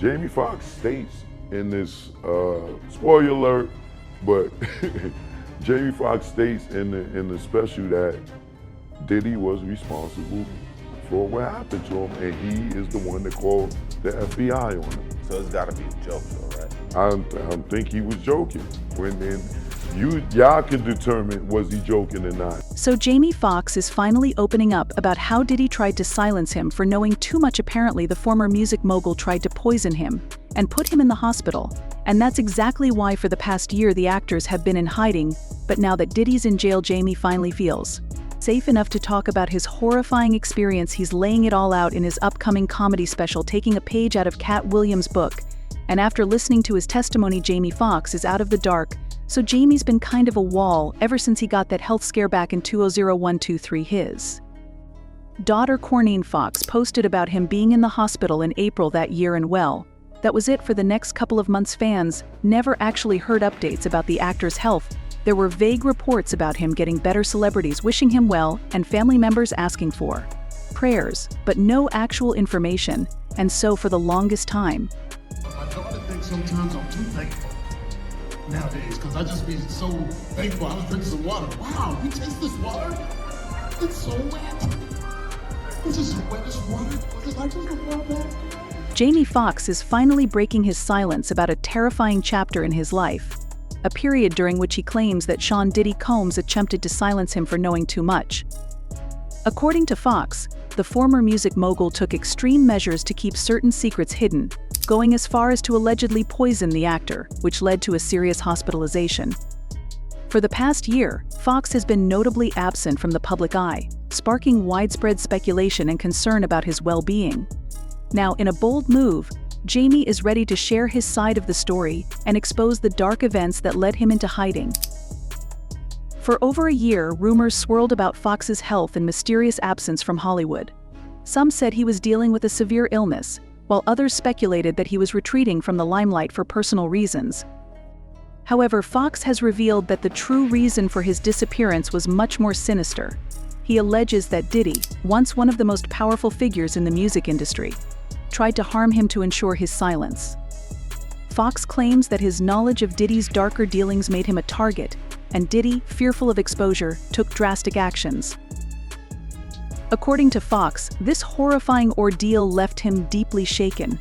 Jamie Foxx states in this, spoiler alert, but Jamie Foxx states in the special that Diddy was responsible for what happened to him, and he is the one that called the FBI on him. So it's gotta be a joke though, right? I don't think he was joking. Y'all can determine was he joking or not. So Jamie Foxx is finally opening up about how Diddy tried to silence him for knowing too much. Apparently, the former music mogul tried to poison him and put him in the hospital. And that's exactly why for the past year the actors have been in hiding, but now that Diddy's in jail, Jamie finally feels safe enough to talk about his horrifying experience. He's laying it all out in his upcoming comedy special, taking a page out of Cat Williams' book. And after listening to his testimony, Jamie Foxx is out of the dark. So Jamie's been kind of a wall ever since he got that health scare back in 2001-23. His daughter Cornine Foxx posted about him being in the hospital in April that year, and well, that was it for the next couple of months. Fans never actually heard updates about the actor's health. There were vague reports about him getting better, celebrities wishing him well, and family members asking for prayers, but no actual information. And so for the longest time, My daughter thinks sometimes I'm too thankful nowadays, because I just be so thankful. I was drinking some water. Wow, you taste this water? It's so wet. This is the wettest water. Was it like this before that? Jamie Foxx is finally breaking his silence about a terrifying chapter in his life, a period during which he claims that Sean Diddy Combs attempted to silence him for knowing too much. According to Foxx, the former music mogul took extreme measures to keep certain secrets hidden, going as far as to allegedly poison the actor, which led to a serious hospitalization. For the past year, Foxx has been notably absent from the public eye, sparking widespread speculation and concern about his well-being. Now, in a bold move, Jamie is ready to share his side of the story and expose the dark events that led him into hiding. For over a year, rumors swirled about Foxx's health and mysterious absence from Hollywood. Some said he was dealing with a severe illness, while others speculated that he was retreating from the limelight for personal reasons. However, Foxx has revealed that the true reason for his disappearance was much more sinister. He alleges that Diddy, once one of the most powerful figures in the music industry, tried to harm him to ensure his silence. Foxx claims that his knowledge of Diddy's darker dealings made him a target, and Diddy, fearful of exposure, took drastic actions. According to Foxx, this horrifying ordeal left him deeply shaken.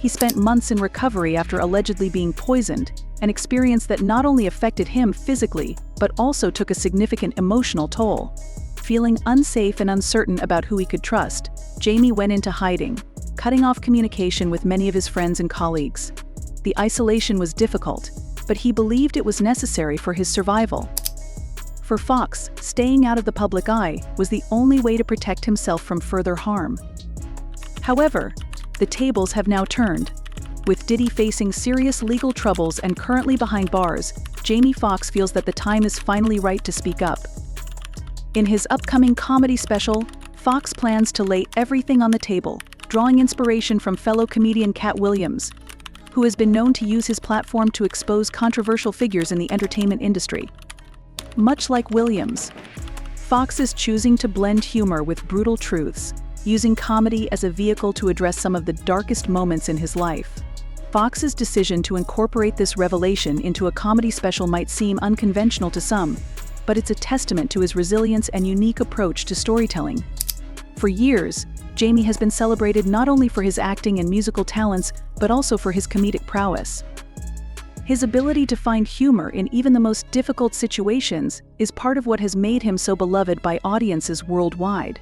He spent months in recovery after allegedly being poisoned, an experience that not only affected him physically, but also took a significant emotional toll. Feeling unsafe and uncertain about who he could trust, Jamie went into hiding, cutting off communication with many of his friends and colleagues. The isolation was difficult, but he believed it was necessary for his survival. For Foxx, staying out of the public eye was the only way to protect himself from further harm. However, the tables have now turned. With Diddy facing serious legal troubles and currently behind bars, Jamie Foxx feels that the time is finally right to speak up. In his upcoming comedy special, Foxx plans to lay everything on the table, drawing inspiration from fellow comedian Cat Williams, who has been known to use his platform to expose controversial figures in the entertainment industry. Much like Williams, Foxx is choosing to blend humor with brutal truths, using comedy as a vehicle to address some of the darkest moments in his life. Foxx's decision to incorporate this revelation into a comedy special might seem unconventional to some, but it's a testament to his resilience and unique approach to storytelling. For years, Jamie has been celebrated not only for his acting and musical talents, but also for his comedic prowess. His ability to find humor in even the most difficult situations is part of what has made him so beloved by audiences worldwide.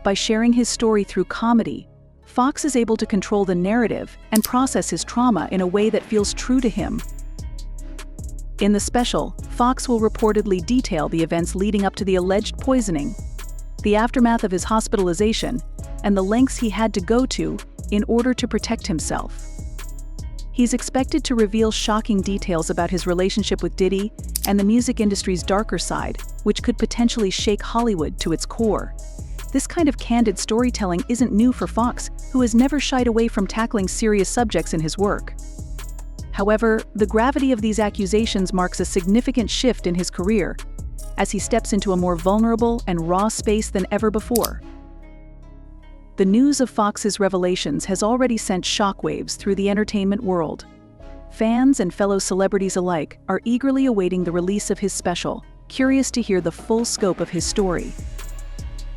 By sharing his story through comedy, Foxx is able to control the narrative and process his trauma in a way that feels true to him. In the special, Foxx will reportedly detail the events leading up to the alleged poisoning, the aftermath of his hospitalization, and the lengths he had to go to in order to protect himself. He's expected to reveal shocking details about his relationship with Diddy and the music industry's darker side, which could potentially shake Hollywood to its core. This kind of candid storytelling isn't new for Foxx, who has never shied away from tackling serious subjects in his work. However, the gravity of these accusations marks a significant shift in his career, as he steps into a more vulnerable and raw space than ever before. the news of Foxx's revelations has already sent shockwaves through the entertainment world. Fans and fellow celebrities alike are eagerly awaiting the release of his special, curious to hear the full scope of his story.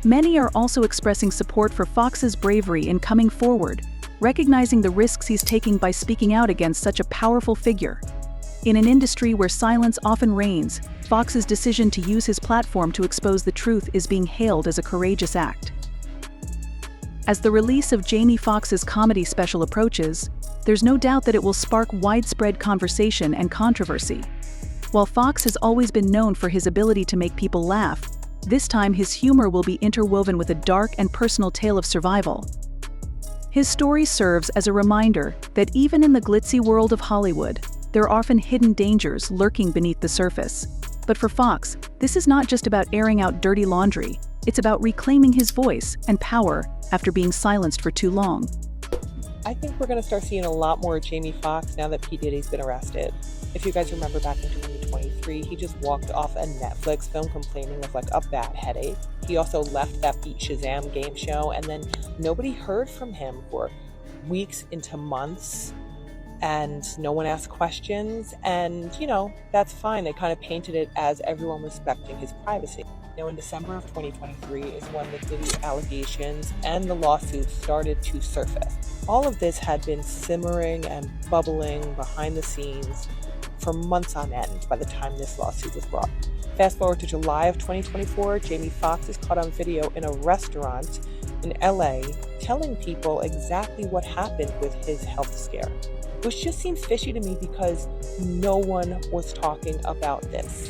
Many are also expressing support for Foxx's bravery in coming forward, recognizing the risks he's taking by speaking out against such a powerful figure. In an industry where silence often reigns, Foxx's decision to use his platform to expose the truth is being hailed as a courageous act. As the release of Jamie Foxx's comedy special approaches, there's no doubt that it will spark widespread conversation and controversy. While Foxx has always been known for his ability to make people laugh, this time his humor will be interwoven with a dark and personal tale of survival. His story serves as a reminder that even in the glitzy world of Hollywood, there are often hidden dangers lurking beneath the surface. But for Foxx, this is not just about airing out dirty laundry, it's about reclaiming his voice and power after being silenced for too long. I think we're going to start seeing a lot more Jamie Foxx now that P. Diddy's been arrested. If you guys remember back in 2023, he just walked off a Netflix film complaining of a bad headache. He also left that Beat Shazam game show, and then nobody heard from him for weeks into months, and no one asked questions, and that's fine. They kind of painted it as everyone respecting his privacy. In December of 2023 is when the Diddy allegations and the lawsuits started to surface. All of this had been simmering and bubbling behind the scenes for months on end by the time this lawsuit was brought. Fast forward to July of 2024, Jamie Foxx is caught on video in a restaurant in LA telling people exactly what happened with his health scare, which just seems fishy to me because no one was talking about this.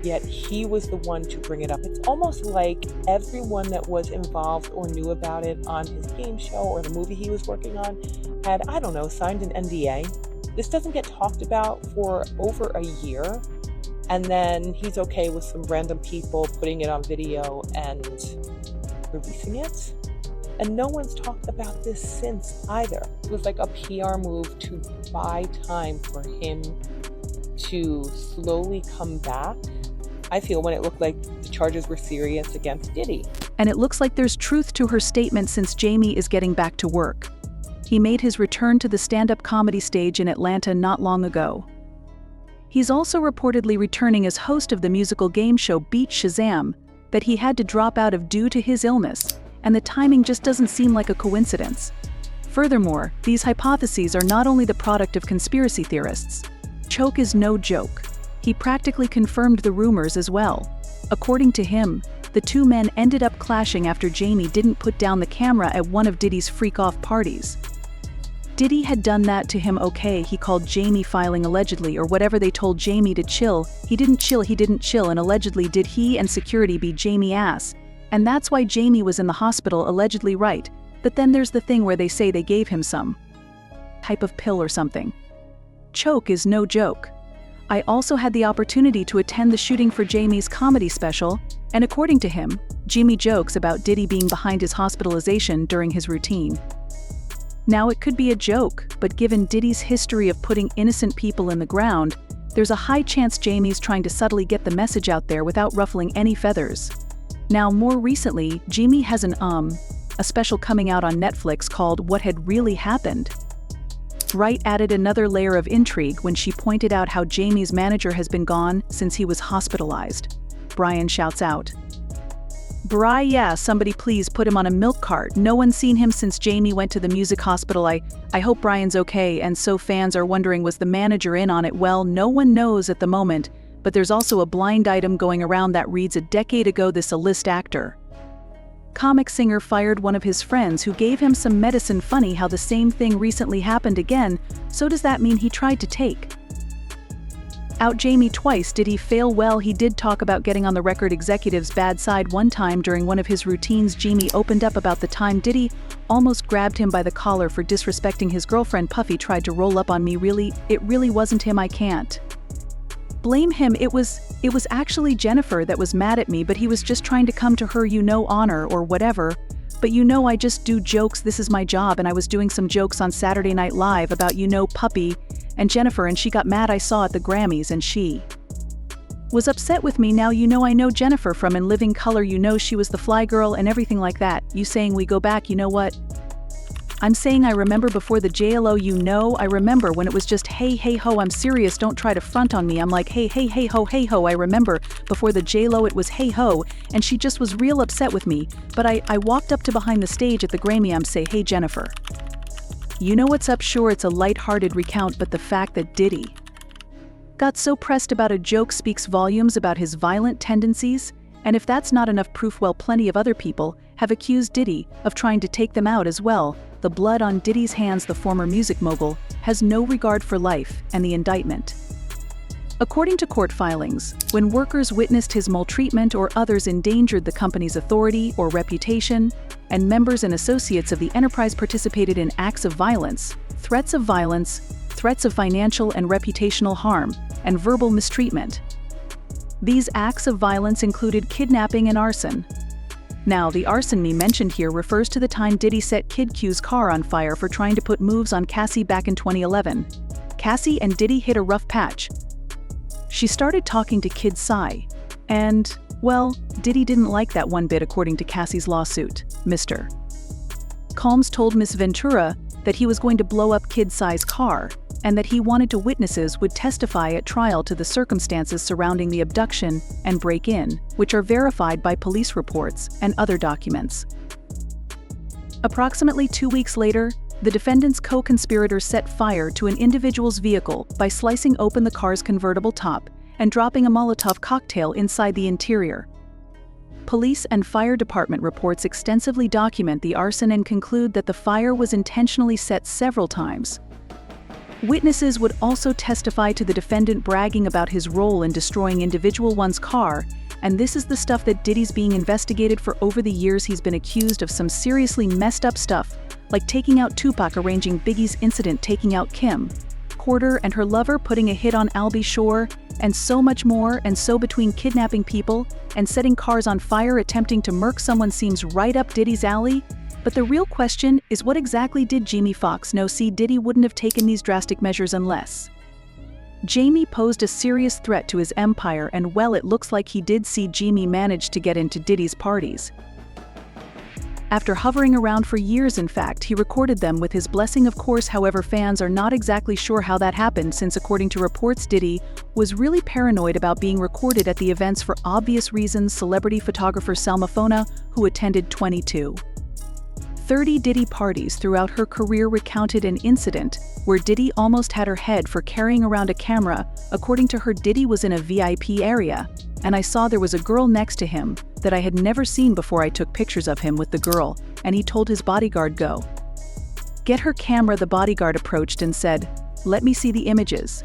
Yet he was the one to bring it up. It's almost like everyone that was involved or knew about it on his game show or the movie he was working on had, signed an NDA. This doesn't get talked about for over a year, and then he's okay with some random people putting it on video and releasing it. And no one's talked about this since either. It was like a PR move to buy time for him to slowly come back, I feel, when it looked like the charges were serious against Diddy. And it looks like there's truth to her statement since Jamie is getting back to work. He made his return to the stand-up comedy stage in Atlanta not long ago. He's also reportedly returning as host of the musical game show Beat Shazam that he had to drop out of due to his illness, and the timing just doesn't seem like a coincidence. Furthermore, these hypotheses are not only the product of conspiracy theorists. Choke is no joke. He practically confirmed the rumors as well. According to him, the two men ended up clashing after Jamie didn't put down the camera at one of Diddy's freak-off parties. Diddy had done that to him. He called Jamie filing allegedly, or whatever they told Jamie to chill. He didn't chill, and allegedly did he and security beat Jamie ass. And that's why Jamie was in the hospital, allegedly, right? But then there's the thing where they say they gave him some type of pill or something. Choke is no joke. I also had the opportunity to attend the shooting for Jamie's comedy special, and according to him, Jamie jokes about Diddy being behind his hospitalization during his routine. Now it could be a joke, but given Diddy's history of putting innocent people in the ground, there's a high chance Jamie's trying to subtly get the message out there without ruffling any feathers. Now more recently, Jamie has a special coming out on Netflix called What Had Really Happened. Wright added another layer of intrigue when she pointed out how Jamie's manager has been gone since he was hospitalized. Brian shouts out, "Bri, yeah, somebody please put him on a milk cart. No one's seen him since Jamie went to the music hospital. I hope Brian's okay." And so fans are wondering, was the manager in on it? Well, no one knows at the moment, but there's also a blind item going around that reads, a decade ago this A-list actor, comic singer, fired one of his friends who gave him some medicine. Funny how the same thing recently happened again. So does that mean he tried to take out Jamie twice? Did he fail? Well, he did talk about getting on the record executive's bad side one time during one of his routines. Jamie opened up about the time Diddy almost grabbed him by the collar for disrespecting his girlfriend. Puffy tried to roll up on me. It really wasn't him. I can't blame him. It was actually Jennifer that was mad at me, but he was just trying to come to her, honor or whatever. But I just do jokes. This is my job, and I was doing some jokes on Saturday Night Live about, Puppy and Jennifer, and she got mad. I saw at the Grammys, and she Was upset with me. Now you know I know Jennifer from In Living Color, you know she was the fly girl and everything like that. You saying we go back, you know what? I'm saying I remember before the JLO, you know, I remember when it was just hey ho, I'm serious, don't try to front on me. I'm like hey ho, I remember before the JLO it was hey ho, and she just was real upset with me, but I walked up to behind the stage at the Grammy, I'm say hey Jennifer. You know what's up, sure it's a light-hearted recount, but the fact that Diddy got so pressed about a joke speaks volumes about his violent tendencies, and if that's not enough proof, well, plenty of other people have accused Diddy of trying to take them out as well. The blood on Diddy's hands, the former music mogul, has no regard for life, and the indictment. According to court filings, when workers witnessed his maltreatment or others endangered the company's authority or reputation, and members and associates of the enterprise participated in acts of violence, threats of financial and reputational harm, and verbal mistreatment. These acts of violence included kidnapping and arson. Now, the arson me mentioned here refers to the time Diddy set Kid Q's car on fire for trying to put moves on Cassie back in 2011. Cassie and Diddy hit a rough patch. She started talking to Kid Psy, and, well, Diddy didn't like that one bit according to Cassie's lawsuit. Mr. Combs told Miss Ventura that he was going to blow up Kid Psy's car, and that he wanted to witnesses would testify at trial to the circumstances surrounding the abduction and break-in, which are verified by police reports and other documents. Approximately 2 weeks later, the defendant's co-conspirators set fire to an individual's vehicle by slicing open the car's convertible top and dropping a Molotov cocktail inside the interior. Police and fire department reports extensively document the arson and conclude that the fire was intentionally set several times. Witnesses would also testify to the defendant bragging about his role in destroying individual one's car, and this is the stuff that Diddy's being investigated for. Over the years he's been accused of some seriously messed up stuff, like taking out Tupac, arranging Biggie's incident, taking out Kim Porter and her lover, putting a hit on Albie Shore, and so much more. And so between kidnapping people and setting cars on fire, attempting to murk someone seems right up Diddy's alley. But the real question is, what exactly did Jamie Foxx know? See, Diddy wouldn't have taken these drastic measures unless Jamie posed a serious threat to his empire, and well, it looks like he did. See, Jamie managed to get into Diddy's parties. After hovering around for years, in fact, he recorded them with his blessing, of course. However, fans are not exactly sure how that happened, since according to reports, Diddy was really paranoid about being recorded at the events for obvious reasons. Celebrity photographer Selma Fona, who attended 30 Diddy parties throughout her career, recounted an incident where Diddy almost had her head for carrying around a camera. According to her, Diddy was in a VIP area, and I saw there was a girl next to him that I had never seen before. I took pictures of him with the girl, and he told his bodyguard, "Go get her camera." The bodyguard approached and said, "Let me see the images."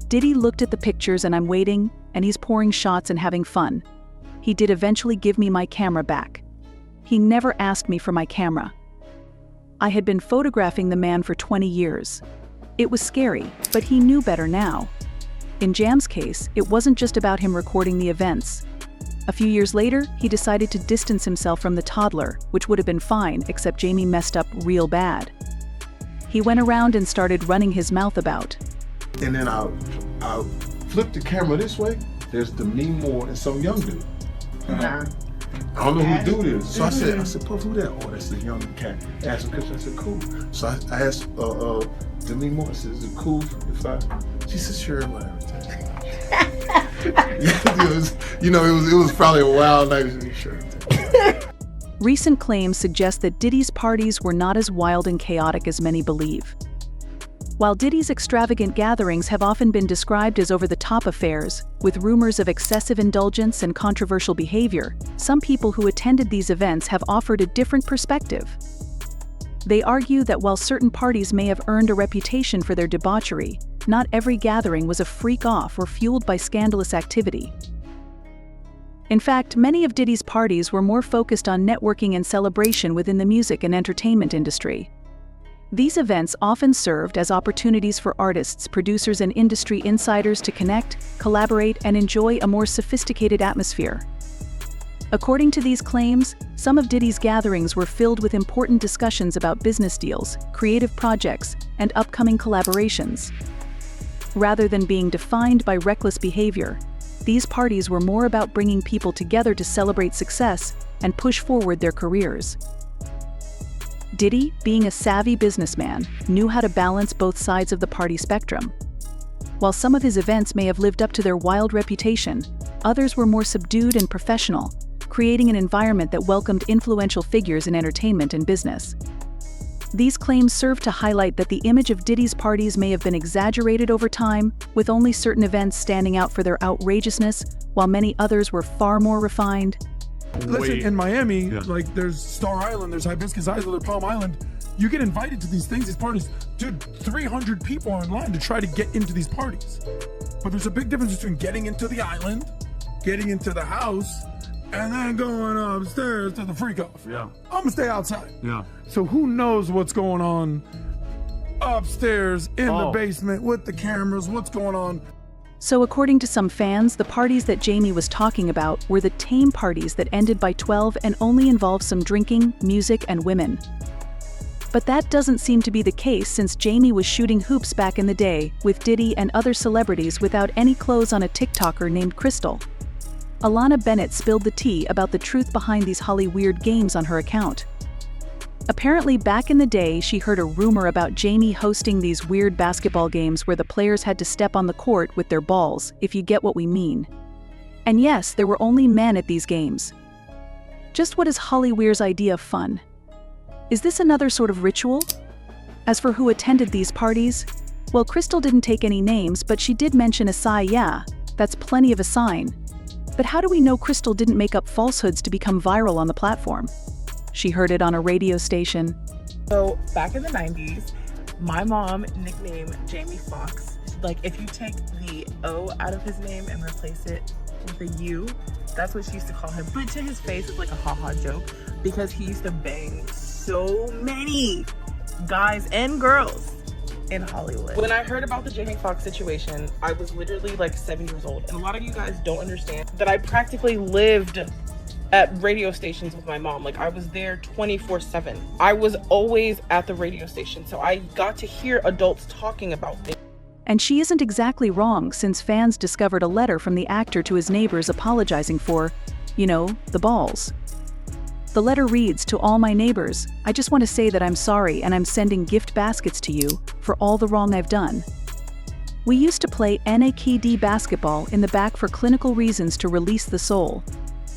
Diddy looked at the pictures, and I'm waiting, and he's pouring shots and having fun. He did eventually give me my camera back. He never asked me for my camera. I had been photographing the man for 20 years. It was scary, but he knew better now. In Jam's case, it wasn't just about him recording the events. A few years later, he decided to distance himself from the toddler, which would have been fine, except Jamie messed up real bad. He went around and started running his mouth about. And then I'll flip the camera this way. There's Demi Moore and some young dude. I don't know who dude is. So I said, Puff, who that? Oh, that's the young cat. I asked him, I said, cool. So I asked Demi Moore, I said, is it cool if I? She said, sure, whatever. It was probably a wild night. Sure. Recent claims suggest that Diddy's parties were not as wild and chaotic as many believe. While Diddy's extravagant gatherings have often been described as over-the-top affairs, with rumors of excessive indulgence and controversial behavior, some people who attended these events have offered a different perspective. They argue that while certain parties may have earned a reputation for their debauchery, not every gathering was a freak-off or fueled by scandalous activity. In fact, many of Diddy's parties were more focused on networking and celebration within the music and entertainment industry. These events often served as opportunities for artists, producers, and industry insiders to connect, collaborate, and enjoy a more sophisticated atmosphere. According to these claims, some of Diddy's gatherings were filled with important discussions about business deals, creative projects, and upcoming collaborations. Rather than being defined by reckless behavior, these parties were more about bringing people together to celebrate success and push forward their careers. Diddy, being a savvy businessman, knew how to balance both sides of the party spectrum. While some of his events may have lived up to their wild reputation, others were more subdued and professional, creating an environment that welcomed influential figures in entertainment and business. These claims serve to highlight that the image of Diddy's parties may have been exaggerated over time, with only certain events standing out for their outrageousness, while many others were far more refined. Listen, in Miami, like there's Star Island, there's Hibiscus Island, there's Palm Island. You get invited to these things, these parties. Dude, 300 people are in line to try to get into these parties. But there's a big difference between getting into the island, getting into the house, and then going upstairs to the freak off. Yeah. I'm gonna stay outside. Yeah. So who knows what's going on upstairs in the basement with the cameras, what's going on. So according to some fans, the parties that Jamie was talking about were the tame parties that ended by 12 and only involved some drinking, music, and women. But that doesn't seem to be the case, since Jamie was shooting hoops back in the day with Diddy and other celebrities without any clothes on a TikToker named Crystal. Alana Bennett spilled the tea about the truth behind these Holly weird games on her account. Apparently, back in the day, she heard a rumor about Jamie hosting these weird basketball games where the players had to step on the court with their balls, if you get what we mean. And yes, there were only men at these games. Just what is Holly Weir's idea of fun? Is this another sort of ritual? As for who attended these parties, well, Crystal didn't take any names, but she did mention a sigh. Yeah, that's plenty of a sign. But how do we know Crystal didn't make up falsehoods to become viral on the platform? She heard it on a radio station. So back in the 90s, my mom nicknamed Jamie Foxx. Like, if you take the O out of his name and replace it with a U, that's what she used to call him. But to his face, it's like a haha joke, because he used to bang so many guys and girls in Hollywood. When I heard about the Jamie Foxx situation, I was literally like 7 years old. And a lot of you guys don't understand that I practically lived at radio stations with my mom. Like, I was there 24/7. I was always at the radio station, so I got to hear adults talking about things. And she isn't exactly wrong, since fans discovered a letter from the actor to his neighbors apologizing for, the balls. The letter reads, "To all my neighbors, I just want to say that I'm sorry and I'm sending gift baskets to you for all the wrong I've done. We used to play S0NED basketball in the back for clinical reasons to release the soul.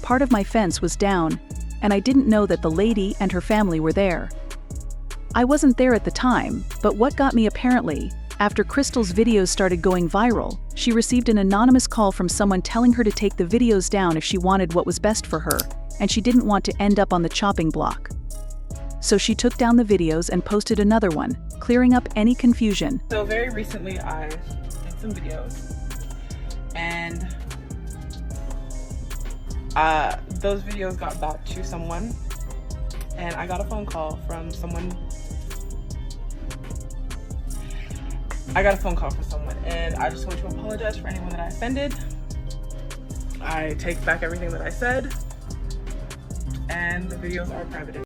Part of my fence was down, and I didn't know that the lady and her family were there. I wasn't there at the time, but what got me apparently, after Crystal's videos started going viral, she received an anonymous call from someone telling her to take the videos down if she wanted what was best for her, and she didn't want to end up on the chopping block. So she took down the videos and posted another one, clearing up any confusion." So very recently I did some videos, and those videos got back to someone, and I got a phone call from someone. And I just want to apologize for anyone that I offended. I take back everything that I said, and the videos are private.